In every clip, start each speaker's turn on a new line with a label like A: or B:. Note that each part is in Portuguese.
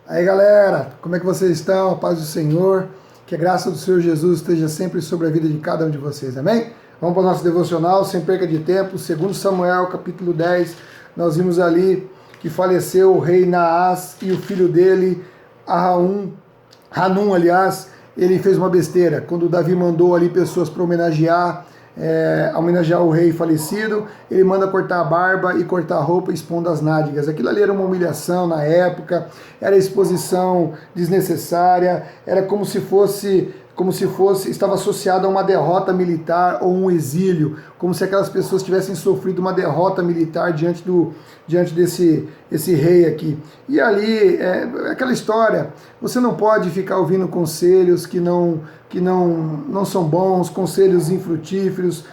A: Aí galera, como é que vocês estão? A paz do Senhor, que a graça do Senhor Jesus esteja sempre sobre a vida de cada um de vocês, amém? Vamos para o nosso devocional, sem perca de tempo, 2 Samuel capítulo 10, nós vimos ali que faleceu o rei Naás e o filho dele, Hanum, aliás, ele fez uma besteira, quando Davi mandou ali pessoas para homenagear o rei falecido, ele manda cortar a barba e cortar a roupa expondo as nádegas. Aquilo ali era uma humilhação na época, era exposição desnecessária, era como se fosse, estava associado a uma derrota militar ou um exílio, como se aquelas pessoas tivessem sofrido uma derrota militar diante desse rei aqui. E ali, aquela história, você não pode ficar ouvindo conselhos que não são bons, conselhos infrutíferos,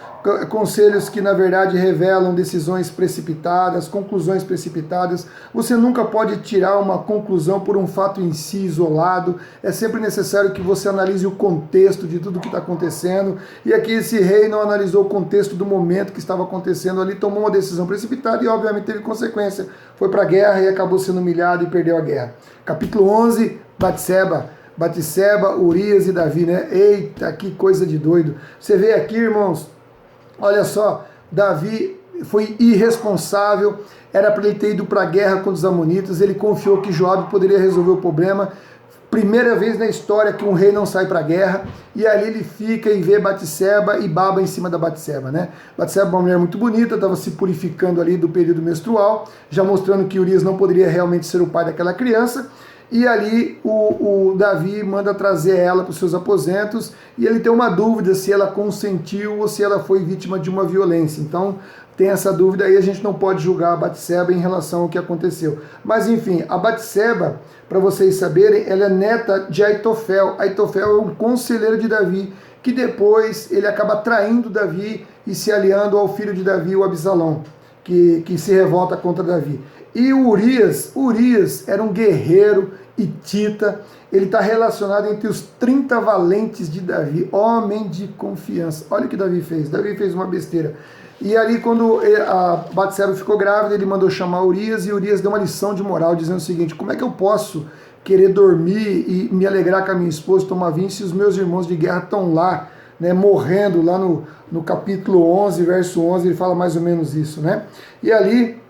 A: conselhos que na verdade revelam decisões precipitadas, conclusões precipitadas. Você nunca pode tirar uma conclusão por um fato em si isolado. É sempre necessário que você analise o contexto de tudo que está acontecendo. E aqui esse rei não analisou o contexto do momento que estava acontecendo ali, tomou uma decisão precipitada e obviamente teve consequência. Foi para a guerra e acabou sendo humilhado e perdeu a guerra. Capítulo 11, Batseba, Urias e Davi, né? Eita, que coisa de doido. Você vê aqui, irmãos, olha só, Davi foi irresponsável, era para ele ter ido para a guerra contra os amonitas, ele confiou que Joabe poderia resolver o problema. Primeira vez na história que um rei não sai para a guerra, e ali ele fica e vê Batseba e baba em cima da Batseba, né? Batseba é uma mulher muito bonita, estava se purificando ali do período menstrual, já mostrando que Urias não poderia realmente ser o pai daquela criança. E ali o Davi manda trazer ela para os seus aposentos e ele tem uma dúvida se ela consentiu ou se ela foi vítima de uma violência. Então tem essa dúvida aí, a gente não pode julgar a Batseba em relação ao que aconteceu. Mas enfim, a Batseba, para vocês saberem, ela é neta de Aitofel. Aitofel é um conselheiro de Davi, que depois ele acaba traindo Davi e se aliando ao filho de Davi, o Absalão, que se revolta contra Davi. E o Urias era um guerreiro hitita, ele está relacionado entre os 30 valentes de Davi, homem de confiança. Olha o que Davi fez uma besteira. E ali quando a Batseba ficou grávida, ele mandou chamar Urias, e Urias deu uma lição de moral, dizendo o seguinte: como é que eu posso querer dormir e me alegrar com a minha esposa, tomar vinho, se os meus irmãos de guerra estão lá, né, morrendo, lá no capítulo 11, verso 11, ele fala mais ou menos isso, né? E ali,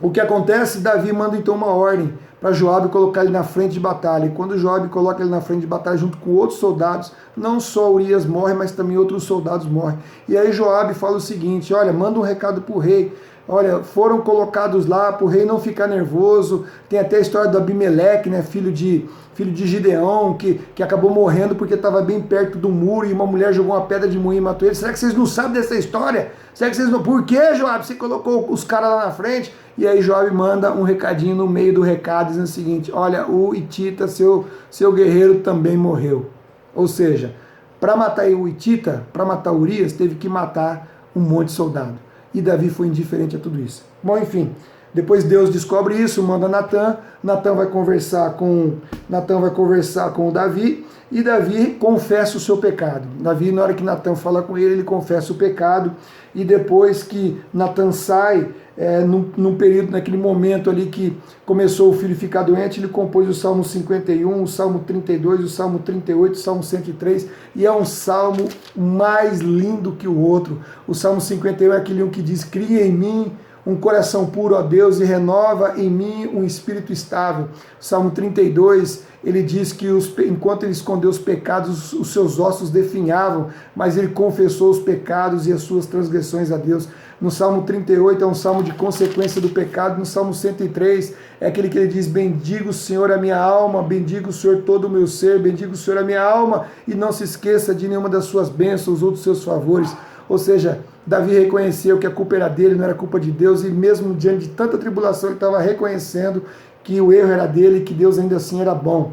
A: o que acontece? Davi manda então uma ordem para Joabe colocar ele na frente de batalha. E quando Joabe coloca ele na frente de batalha junto com outros soldados, não só Urias morre, mas também outros soldados morrem. E aí Joabe fala o seguinte: olha, manda um recado para o rei. Olha, foram colocados lá para o rei não ficar nervoso. Tem até a história do Abimeleque, né, filho de Gideão, que acabou morrendo porque estava bem perto do muro e uma mulher jogou uma pedra de moinho e matou ele. Será que vocês não sabem dessa história? Será que vocês não... Por que, Joabe, você colocou os caras lá na frente? E aí Joabe manda um recadinho no meio do recado, dizendo o seguinte: olha, o Hitita, seu guerreiro, também morreu. Ou seja, para matar o Hitita, para matar Urias, teve que matar um monte de soldado. E Davi foi indiferente a tudo isso. Bom, enfim, depois Deus descobre isso, manda Natan vai conversar com o Davi, e Davi confessa o seu pecado. Davi, na hora que Natan fala com ele confessa o pecado, e depois que Natan sai, num período, naquele momento ali que começou o filho ficar doente, ele compôs o Salmo 51, o Salmo 32, o Salmo 38, o Salmo 103, e é um salmo mais lindo que o outro. O Salmo 51 é aquele que diz: cria em mim um coração puro, ó Deus, e renova em mim um espírito estável. Salmo 32, ele diz que enquanto ele escondeu os pecados, os seus ossos definhavam, mas ele confessou os pecados e as suas transgressões a Deus. No Salmo 38 é um salmo de consequência do pecado. No Salmo 103 é aquele que ele diz: bendiga o Senhor a minha alma, bendiga o Senhor todo o meu ser, bendiga o Senhor a minha alma, e não se esqueça de nenhuma das suas bênçãos ou dos seus favores. Ou seja, Davi reconheceu que a culpa era dele, não era culpa de Deus, e mesmo diante de tanta tribulação ele estava reconhecendo que o erro era dele e que Deus ainda assim era bom.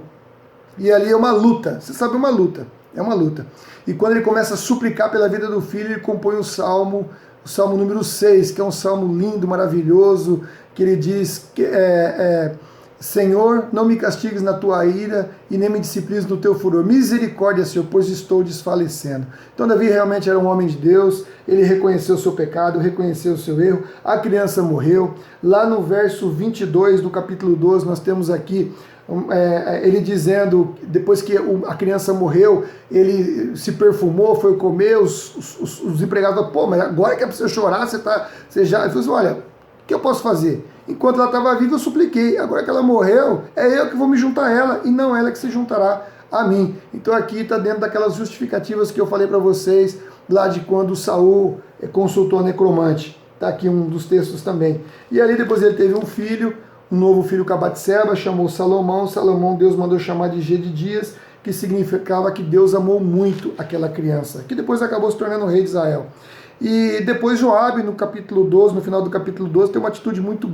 A: E ali é uma luta, você sabe, uma luta, é uma luta. E quando ele começa a suplicar pela vida do filho, ele compõe o salmo número 6, que é um salmo lindo, maravilhoso, que ele diz que Senhor, não me castigues na tua ira e nem me disciplines no teu furor. Misericórdia, Senhor, pois estou desfalecendo. Então Davi realmente era um homem de Deus, ele reconheceu o seu pecado, reconheceu o seu erro, a criança morreu. Lá no verso 22 do capítulo 12, nós temos aqui ele dizendo, depois que a criança morreu, ele se perfumou, foi comer, os empregados falaram, pô, mas agora que é pra você chorar, você já... Ele falou assim, olha, o que eu posso fazer? Enquanto ela estava viva, eu supliquei, agora que ela morreu, é eu que vou me juntar a ela, e não ela que se juntará a mim. Então aqui está dentro daquelas justificativas que eu falei para vocês, lá de quando Saul consultou a necromante. Está aqui um dos textos também. E ali depois ele teve um filho, um novo filho com a Batseba, chamou Salomão. Salomão Deus mandou chamar de Gedidias, que significava que Deus amou muito aquela criança, que depois acabou se tornando rei de Israel. E depois Joabe, no capítulo 12, no final do capítulo 12, tem uma atitude muito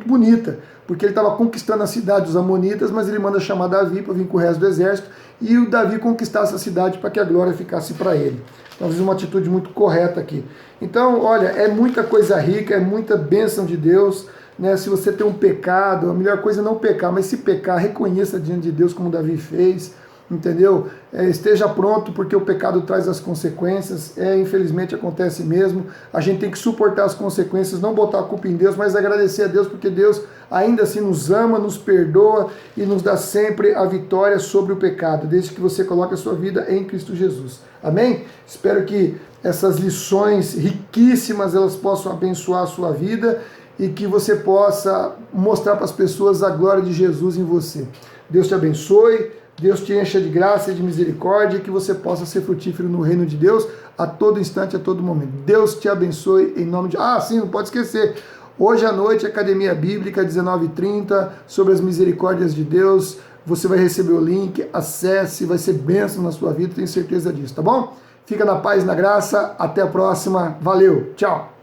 A: bonita, porque ele estava conquistando a cidade dos amonitas, mas ele manda chamar Davi para vir com o resto do exército, e o Davi conquistasse a cidade para que a glória ficasse para ele. Então, uma atitude muito correta aqui. Então, olha, é muita coisa rica, é muita bênção de Deus, né? Se você tem um pecado, a melhor coisa é não pecar, mas se pecar, reconheça diante de Deus como Davi fez, entendeu? Esteja pronto, porque o pecado traz as consequências, infelizmente acontece mesmo. A gente tem que suportar as consequências, não botar a culpa em Deus, mas agradecer a Deus, porque Deus ainda assim nos ama, nos perdoa e nos dá sempre a vitória sobre o pecado, desde que você coloque a sua vida em Cristo Jesus. Amém? Espero que essas lições riquíssimas elas possam abençoar a sua vida e que você possa mostrar para as pessoas a glória de Jesus em você. Deus te abençoe. Deus te encha de graça e de misericórdia e que você possa ser frutífero no reino de Deus a todo instante, a todo momento. Deus te abençoe em nome de... Ah, sim, não pode esquecer. Hoje à noite, Academia Bíblica, 19h30, sobre as misericórdias de Deus. Você vai receber o link, acesse, vai ser bênção na sua vida, tenho certeza disso, tá bom? Fica na paz e na graça. Até a próxima. Valeu. Tchau.